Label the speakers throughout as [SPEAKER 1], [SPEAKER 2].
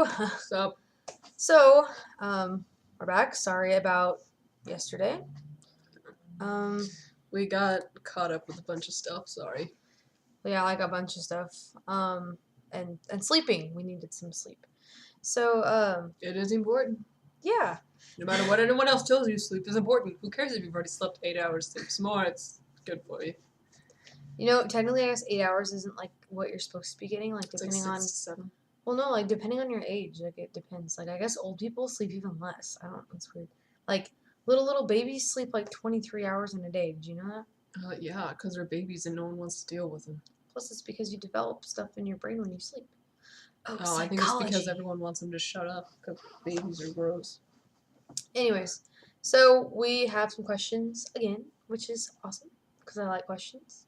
[SPEAKER 1] Hello.
[SPEAKER 2] So
[SPEAKER 1] So, we're back. Sorry about yesterday.
[SPEAKER 2] we got caught up with a bunch of stuff. Sorry.
[SPEAKER 1] Yeah, like a bunch of stuff. And sleeping. We needed some sleep. So,
[SPEAKER 2] It is important.
[SPEAKER 1] yeah.
[SPEAKER 2] No matter what anyone else tells you, sleep is important. Who cares if you've already slept 8 hours? Sleep some more. It's good for you.
[SPEAKER 1] You know, technically, I guess 8 hours isn't like what you're supposed to be getting. Like
[SPEAKER 2] It's like
[SPEAKER 1] depending
[SPEAKER 2] 6
[SPEAKER 1] on.
[SPEAKER 2] to 7.
[SPEAKER 1] Well, no, like depending on your age. Like it depends. Like I guess old people sleep even less. I don't. It's weird. Like little babies sleep like 23 hours in a day. Did you know that?
[SPEAKER 2] Yeah, because they're babies and no one wants to deal with them.
[SPEAKER 1] Plus, it's because you develop stuff in your brain when you sleep.
[SPEAKER 2] Oh, I think it's because everyone wants them to shut up because babies are gross.
[SPEAKER 1] Anyways, so we have some questions again, which is awesome because I like questions.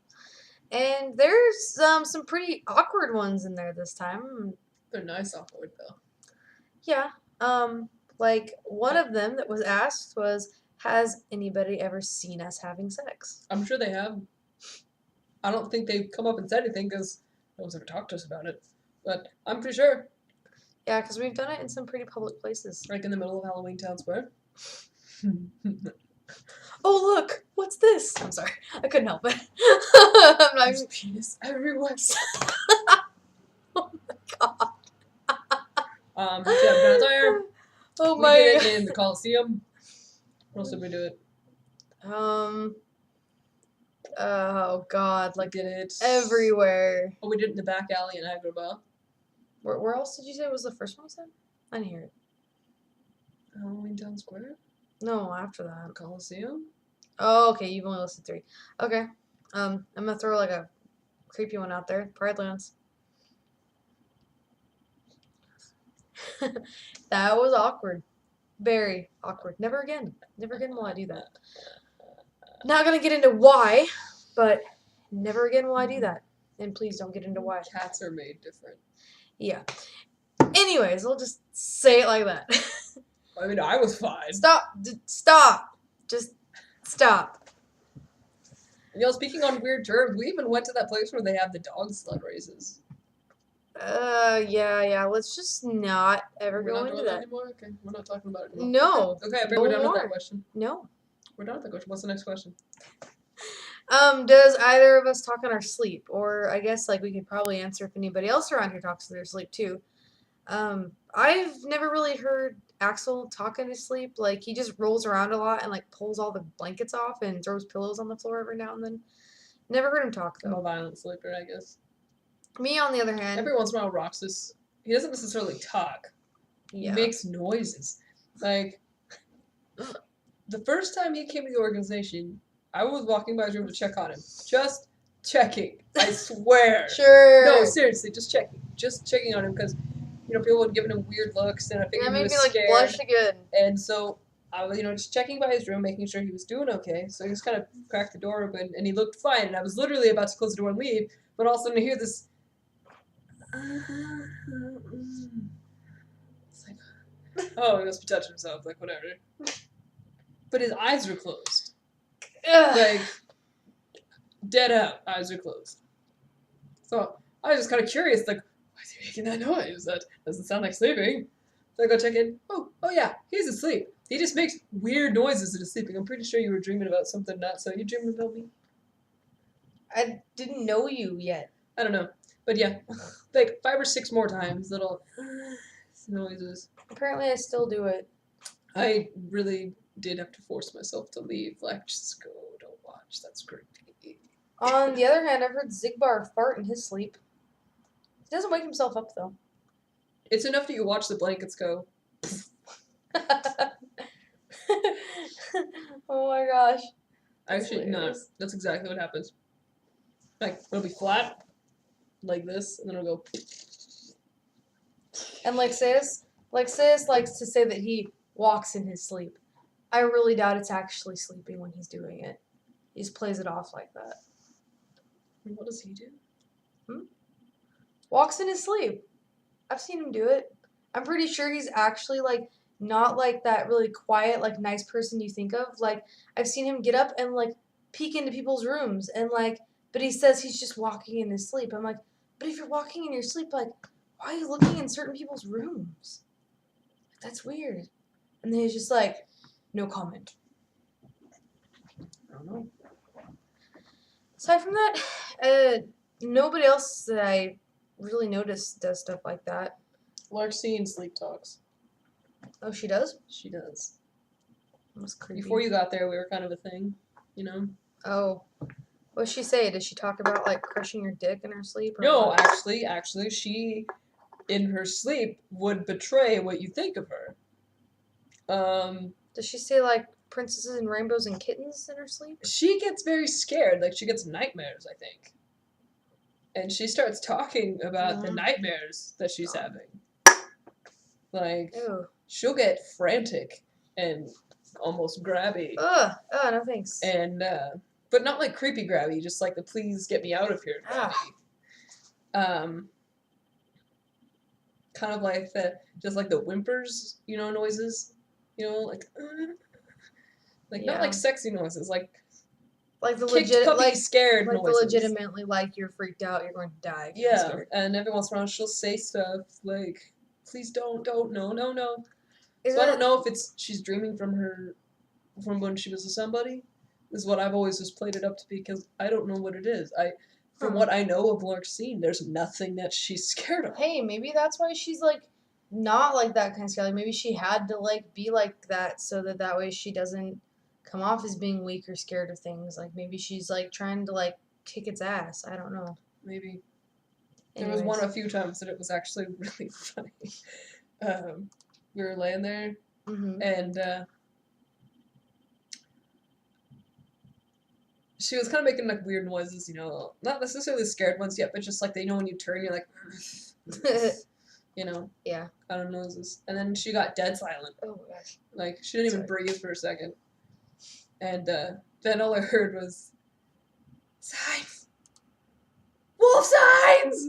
[SPEAKER 1] And there's some pretty awkward ones in there this time.
[SPEAKER 2] They're nice awkward though.
[SPEAKER 1] Yeah. Like one of them that was asked was, "Has anybody ever seen us having sex?"
[SPEAKER 2] I'm sure they have. I don't think they've come up and said anything because no one's ever talked to us about it. But I'm pretty sure.
[SPEAKER 1] Yeah, because we've done it in some pretty public places.
[SPEAKER 2] Like in the middle of Halloween Town Square.
[SPEAKER 1] Oh look, what's this? I'm sorry, I couldn't help it. I'm not.
[SPEAKER 2] There's penis everywhere.
[SPEAKER 1] Oh my god.
[SPEAKER 2] Yeah, there.
[SPEAKER 1] Oh
[SPEAKER 2] We
[SPEAKER 1] my.
[SPEAKER 2] did it in the Coliseum. What else did we do it?
[SPEAKER 1] Oh god,
[SPEAKER 2] We
[SPEAKER 1] like
[SPEAKER 2] did it
[SPEAKER 1] everywhere.
[SPEAKER 2] Oh, we did it in the back alley in Agrabah.
[SPEAKER 1] Where else did you say was the first one you said? I didn't hear it.
[SPEAKER 2] Halloween Town Square?
[SPEAKER 1] No, after that.
[SPEAKER 2] Coliseum?
[SPEAKER 1] Oh, okay, you've only listed 3. Okay. I'm gonna throw like a creepy one out there. Pride Lands. That was awkward. Very awkward. Never again. Never again will I do that. Not gonna get into why, but never again will I do that. And please don't get into why.
[SPEAKER 2] Cats are made different.
[SPEAKER 1] Yeah. Anyways, I'll just say it like that.
[SPEAKER 2] I mean, I was fine.
[SPEAKER 1] Stop. Just stop.
[SPEAKER 2] You know, speaking on weird terms, we even went to that place where they have the dog sled races.
[SPEAKER 1] Yeah. Let's just not ever
[SPEAKER 2] We're
[SPEAKER 1] go
[SPEAKER 2] not
[SPEAKER 1] into
[SPEAKER 2] doing
[SPEAKER 1] that.
[SPEAKER 2] that anymore? Okay, we're not talking about it anymore.
[SPEAKER 1] No.
[SPEAKER 2] Okay, I bet
[SPEAKER 1] No
[SPEAKER 2] we're done with
[SPEAKER 1] more.
[SPEAKER 2] that question.
[SPEAKER 1] No.
[SPEAKER 2] We're done with that question. What's the next question?
[SPEAKER 1] Does either of us talk in our sleep? Or I guess like we could probably answer if anybody else around here talks in their sleep too. I've never really heard Axel talk in his sleep. Like he just rolls around a lot and like pulls all the blankets off and throws pillows on the floor every now and then. Never heard him talk
[SPEAKER 2] I'm a
[SPEAKER 1] though.
[SPEAKER 2] violent sleeper, I guess.
[SPEAKER 1] Me on the other hand,
[SPEAKER 2] Every once in a while, Roxas, he doesn't necessarily talk.
[SPEAKER 1] yeah.
[SPEAKER 2] He makes noises. Like, the first time he came to the organization, I was walking by his room to check on him. Just checking. I swear.
[SPEAKER 1] Sure.
[SPEAKER 2] No, seriously, just checking. Just checking on him because, you know, people would give him weird looks and I figured
[SPEAKER 1] That
[SPEAKER 2] he
[SPEAKER 1] made
[SPEAKER 2] was
[SPEAKER 1] me like
[SPEAKER 2] scared.
[SPEAKER 1] blush again.
[SPEAKER 2] And so I was, just checking by his room, making sure he was doing okay. So he just kind of cracked the door open and he looked fine. And I was literally about to close the door and leave, but all of a sudden I hear this. It's like, oh, he must be touching himself, like whatever. But his eyes were closed.
[SPEAKER 1] Ugh.
[SPEAKER 2] Like, dead out, eyes are closed. So I was just kind of curious, like, why is he making that noise? That doesn't sound like sleeping. So I go check in. Oh yeah, he's asleep. He just makes weird noises when he's sleeping. I'm pretty sure you were dreaming about something not so. You dreaming about me?
[SPEAKER 1] I didn't know you yet.
[SPEAKER 2] I don't know. But yeah, like 5 or 6 more times, little noises.
[SPEAKER 1] Apparently I still do it.
[SPEAKER 2] I really did have to force myself to leave. Like, just go, don't watch. That's creepy.
[SPEAKER 1] On the other hand, I've heard Zigbar fart in his sleep. He doesn't wake himself up though.
[SPEAKER 2] It's enough that you watch the blankets go.
[SPEAKER 1] Oh my gosh.
[SPEAKER 2] Actually, no. That's exactly what happens. Like, it'll be flat, like this, and then it'll go.
[SPEAKER 1] And Lexius likes to say that he walks in his sleep. I really doubt it's actually sleeping when he's doing it. He just plays it off like that.
[SPEAKER 2] What does he do?
[SPEAKER 1] Walks in his sleep. I've seen him do it. I'm pretty sure he's actually like not like that really quiet, like nice person you think of. Like I've seen him get up and like peek into people's rooms and like, but he says he's just walking in his sleep. I'm like, but if you're walking in your sleep, like, why are you looking in certain people's rooms? That's weird. And then he's just like, no comment.
[SPEAKER 2] I don't know.
[SPEAKER 1] Aside from that, nobody else that I really noticed does stuff like that.
[SPEAKER 2] Larxene sleep talks.
[SPEAKER 1] Oh, she does?
[SPEAKER 2] She does.
[SPEAKER 1] That was creepy.
[SPEAKER 2] Before you got there, we were kind of a thing, you know?
[SPEAKER 1] Oh. What'd she say? Did she talk about, like, crushing your dick in her sleep? Or
[SPEAKER 2] No,
[SPEAKER 1] what?
[SPEAKER 2] actually, she, in her sleep, would betray what you think of her.
[SPEAKER 1] Does she say, like, princesses and rainbows and kittens in her sleep?
[SPEAKER 2] She gets very scared, like she gets nightmares, I think. And she starts talking about the nightmares that she's having. Like,
[SPEAKER 1] Ew.
[SPEAKER 2] she'll get frantic and almost grabby.
[SPEAKER 1] Ugh. Oh, no thanks.
[SPEAKER 2] And, but not like creepy grabby, just like the please get me out of here grabby. Kind of like just like the whimpers, you know, noises. You know, like not like sexy noises, like
[SPEAKER 1] the
[SPEAKER 2] kicked
[SPEAKER 1] legit,
[SPEAKER 2] puppy
[SPEAKER 1] like
[SPEAKER 2] scared
[SPEAKER 1] like
[SPEAKER 2] noises.
[SPEAKER 1] the legitimately, like, you're freaked out, you're going to die.
[SPEAKER 2] Yeah, and every once in a while she'll say stuff like, "Please don't, no." So I don't know if it's she's dreaming from when she was a somebody. This is what I've always just played it up to be because I don't know what it is. From what I know of Larxene, there's nothing that she's scared of.
[SPEAKER 1] Hey, maybe that's why she's like not like that kind of scary. Like maybe she had to like be like that so that way she doesn't come off as being weak or scared of things. Like maybe she's like trying to like kick its ass. I don't know.
[SPEAKER 2] Maybe.
[SPEAKER 1] Anyways.
[SPEAKER 2] There was a few times that it was actually really funny. We were laying there, and she was kind of making like weird noises, you know, not necessarily scared ones yet, but just like they know when you turn, you're like, you know,
[SPEAKER 1] yeah,
[SPEAKER 2] kind of noises. And then she got dead silent.
[SPEAKER 1] Oh my gosh!
[SPEAKER 2] Like she didn't even breathe for a second, and then all I heard was signs, wolf signs.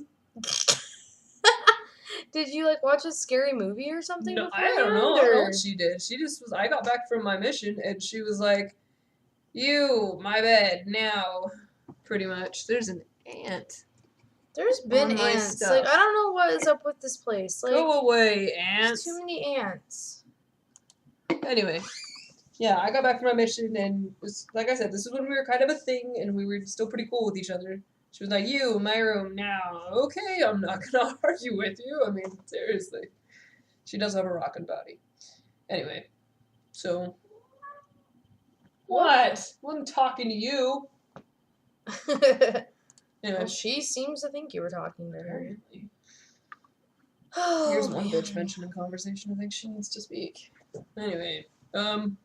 [SPEAKER 1] Did you like watch a scary movie or something?
[SPEAKER 2] No, I don't know. I don't know what she did. She just was. I got back from my mission, and she was like, "You, my bed now." Pretty much. There's an ant.
[SPEAKER 1] There's been ants. Like I don't know what is up with this place. Like
[SPEAKER 2] go away, ants.
[SPEAKER 1] Too many ants.
[SPEAKER 2] Anyway, yeah, I got back from my mission, and was, like I said, this is when we were kind of a thing, and we were still pretty cool with each other. She was like, "You, my room now." Okay, I'm not gonna argue with you. I mean, seriously. She does have a rockin' body. Anyway, so. What? I wasn't talking to you.
[SPEAKER 1] Anyway.
[SPEAKER 2] Anyway.
[SPEAKER 1] Well, she seems to think you were talking to her.
[SPEAKER 2] Here's one bitch mentioned in conversation. I think she needs to speak. Anyway, so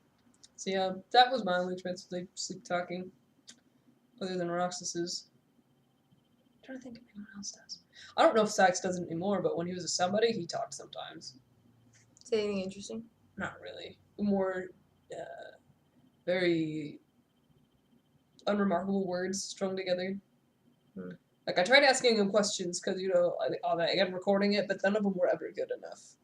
[SPEAKER 2] yeah, that was my only experience with sleep talking, other than Roxas's. I'm trying to think if anyone else does. I don't know if Sykes does it anymore, but when he was a somebody, he talked sometimes.
[SPEAKER 1] Say anything interesting?
[SPEAKER 2] Not really. More, very unremarkable words strung together. Like, I tried asking him questions because, you know, I got recording it, but none of them were ever good enough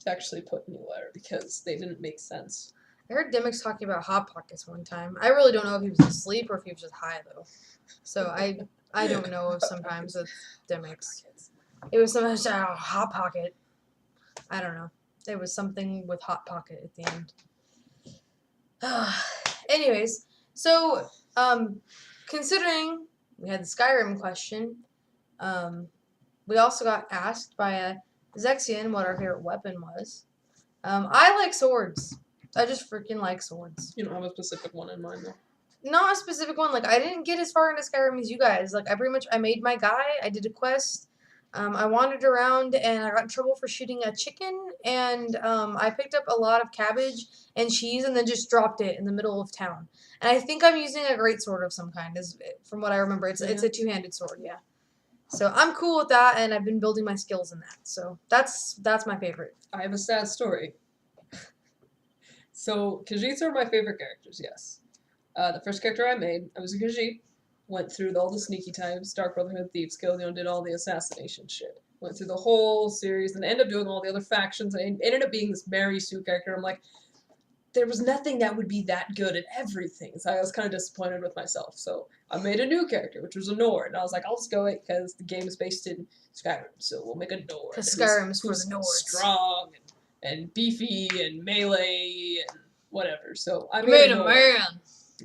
[SPEAKER 2] to actually put anywhere because they didn't make sense.
[SPEAKER 1] I heard Dimmick's talking about Hot Pockets one time. I really don't know if he was asleep or if he was just high, though. So I don't know if sometimes with Dimmick's. It was something Hot Pocket. I don't know. There was something with Hot Pocket at the end. Anyways, so, considering we had the Skyrim question, we also got asked by a Zexian what our favorite weapon was. I like swords. I just freaking like swords.
[SPEAKER 2] You don't have a specific one in mind, though?
[SPEAKER 1] Not a specific one. Like, I didn't get as far into Skyrim as you guys. Like, I made my guy. I did a quest. I wandered around, and I got in trouble for shooting a chicken, and I picked up a lot of cabbage and cheese and then just dropped it in the middle of town. And I think I'm using a greatsword of some kind, from what I remember. It's a two-handed sword, yeah. So I'm cool with that, and I've been building my skills in that. So that's my favorite.
[SPEAKER 2] I have a sad story. So, Khajiits are my favorite characters, yes. The first character I made, I was a Khajiit. Went through all the sneaky types, Dark Brotherhood, Thieves Guild, you know, did all the assassination shit. Went through the whole series and ended up doing all the other factions. And ended up being this Mary Sue character. I'm like, there was nothing that would be that good at everything. So I was kind of disappointed with myself. So I made a new character, which was a Nord. And I was like, I'll just go it because the game is based in Skyrim. So we'll make a Nord.
[SPEAKER 1] Because Skyrim is for the Nords.
[SPEAKER 2] Strong and beefy and melee and whatever. So I
[SPEAKER 1] You
[SPEAKER 2] made
[SPEAKER 1] made
[SPEAKER 2] a
[SPEAKER 1] a
[SPEAKER 2] Nord.
[SPEAKER 1] man.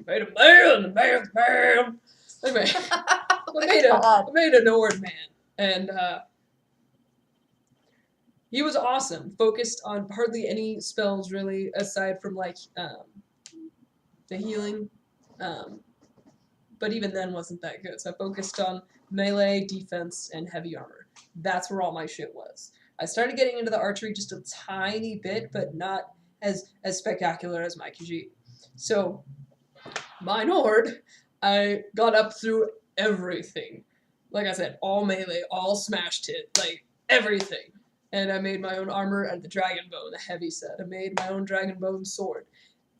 [SPEAKER 2] Made a man. Anyway, I made a Nord man. And he was awesome. Focused on hardly any spells really, aside from like the healing. But even then wasn't that good. So I focused on melee, defense, and heavy armor. That's where all my shit was. I started getting into the archery just a tiny bit, but not as spectacular as my Khajiit. So my Nord, I got up through everything. Like I said, all melee, all smashed hit, like everything. And I made my own armor and the dragon bone, the heavy set. I made my own dragon bone sword.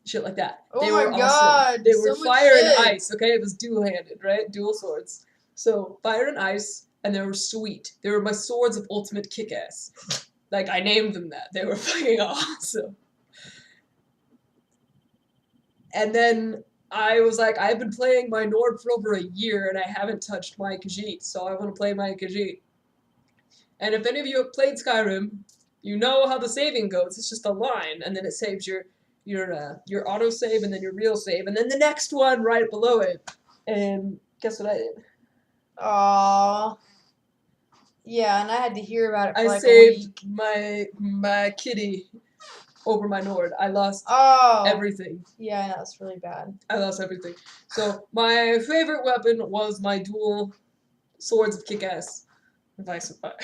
[SPEAKER 2] Shit like that.
[SPEAKER 1] Oh
[SPEAKER 2] they
[SPEAKER 1] my
[SPEAKER 2] were
[SPEAKER 1] god,
[SPEAKER 2] awesome. They were
[SPEAKER 1] so much
[SPEAKER 2] fire and
[SPEAKER 1] shit.
[SPEAKER 2] ice, okay? It was dual-handed, right? Dual swords. So, fire and ice, and they were sweet. They were my swords of ultimate kick-ass. Like, I named them that. They were fucking awesome. And then I was like, I've been playing my Nord for over a year, and I haven't touched my Khajiit, so I want to play my Khajiit. And if any of you have played Skyrim, you know how the saving goes. It's just a line, and then it saves your auto save, and then your real save, and then the next one right below it. And guess what I did?
[SPEAKER 1] Aww. Yeah, and I had to hear about it for
[SPEAKER 2] I
[SPEAKER 1] like a
[SPEAKER 2] saved
[SPEAKER 1] week.
[SPEAKER 2] my kitty over my Nord. I lost everything.
[SPEAKER 1] Yeah, that's really bad.
[SPEAKER 2] I lost everything. So my favorite weapon was my dual swords of kick-ass. Vice of fire.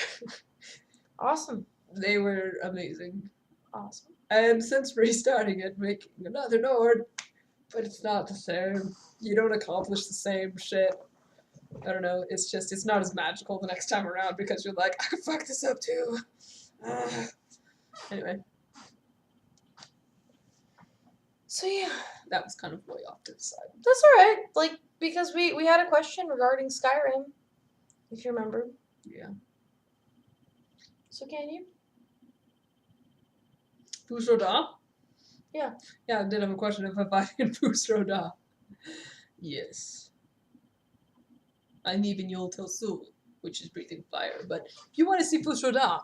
[SPEAKER 1] Awesome.
[SPEAKER 2] They were amazing.
[SPEAKER 1] Awesome.
[SPEAKER 2] And since restarting it, making another Nord, but it's not the same. You don't accomplish the same shit. I don't know, it's not as magical the next time around because you're like, I could fuck this up too. Anyway.
[SPEAKER 1] So yeah.
[SPEAKER 2] That was kind of way off to the side.
[SPEAKER 1] That's alright. Like, because we had a question regarding Skyrim, if you remember.
[SPEAKER 2] Yeah.
[SPEAKER 1] So can you?
[SPEAKER 2] Fus Ro Dah?
[SPEAKER 1] Yeah.
[SPEAKER 2] Yeah, I did have a question if I in Fus Ro Dah. Yes. I'm even Yul Sul, which is breathing fire. But if you want to see Fus Ro Dah,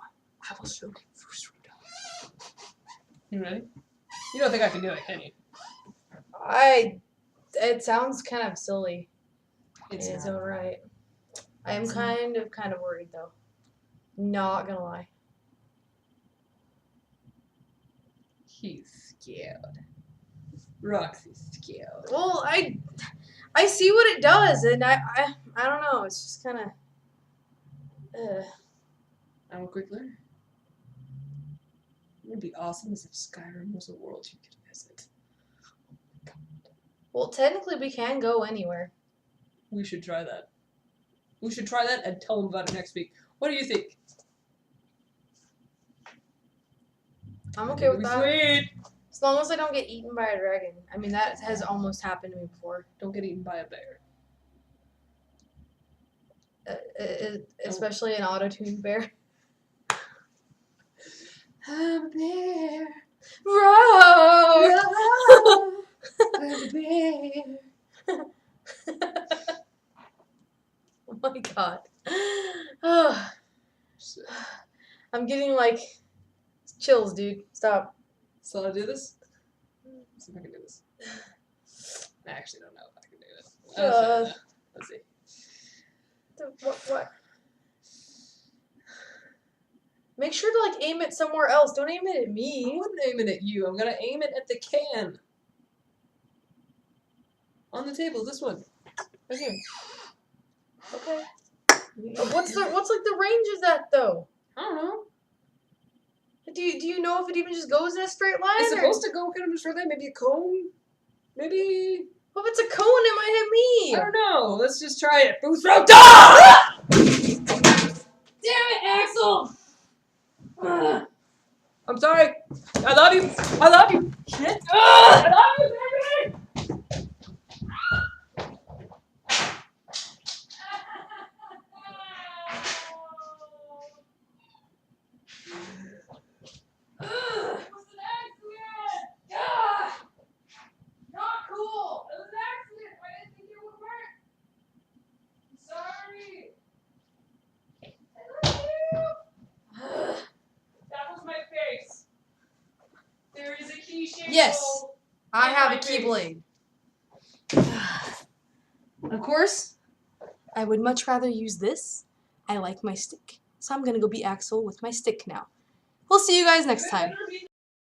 [SPEAKER 2] I will show you Fus Ro Dah. You ready? You don't think I can do it, can you?
[SPEAKER 1] It sounds kind of silly
[SPEAKER 2] It's
[SPEAKER 1] in its
[SPEAKER 2] not.
[SPEAKER 1] own right. I am kind of worried though. Not gonna lie.
[SPEAKER 2] He's scared. Roxy's scared.
[SPEAKER 1] Well, I see what it does, and I don't know. It's just kind of.
[SPEAKER 2] I'm a quick learner. It would be awesome as if Skyrim was a world you could visit.
[SPEAKER 1] Well, technically, we can go anywhere.
[SPEAKER 2] We should try that. We should try that and tell them about it next week. What do you think?
[SPEAKER 1] I'm okay with that.
[SPEAKER 2] Sweet.
[SPEAKER 1] As long as I don't get eaten by a dragon. I mean, that has almost happened to me before.
[SPEAKER 2] Don't get eaten by a bear.
[SPEAKER 1] Especially an auto-tuned bear.
[SPEAKER 2] I'm a bear.
[SPEAKER 1] Roar!
[SPEAKER 2] I'm a bear.
[SPEAKER 1] Oh my god. Oh, I'm getting like chills, dude. Stop.
[SPEAKER 2] So I'll do this? Let's see if I can do this. I actually don't know if I can do this. Let's see.
[SPEAKER 1] What? Make sure to like aim it somewhere else. Don't aim it at
[SPEAKER 2] I
[SPEAKER 1] me.
[SPEAKER 2] wouldn't aim it at you. I'm gonna aim it at the can. On the table, this one.
[SPEAKER 1] Right here. Okay. What's like the range of that though?
[SPEAKER 2] I don't know.
[SPEAKER 1] Do you know if it even just goes in a straight line?
[SPEAKER 2] It's supposed to go kind of straight line, maybe a cone? Maybe...
[SPEAKER 1] Well, if it's a cone, it might hit me.
[SPEAKER 2] I don't know. Let's just try it. Fus Ro Dah!
[SPEAKER 1] Damn it, Axel!
[SPEAKER 2] I'm sorry. I love you. I love you. Shit. I love you, baby!
[SPEAKER 1] Yes, I have a Keyblade. Of course, I would much rather use this. I like my stick. So I'm gonna go be Axel with my stick now. We'll see you guys next time.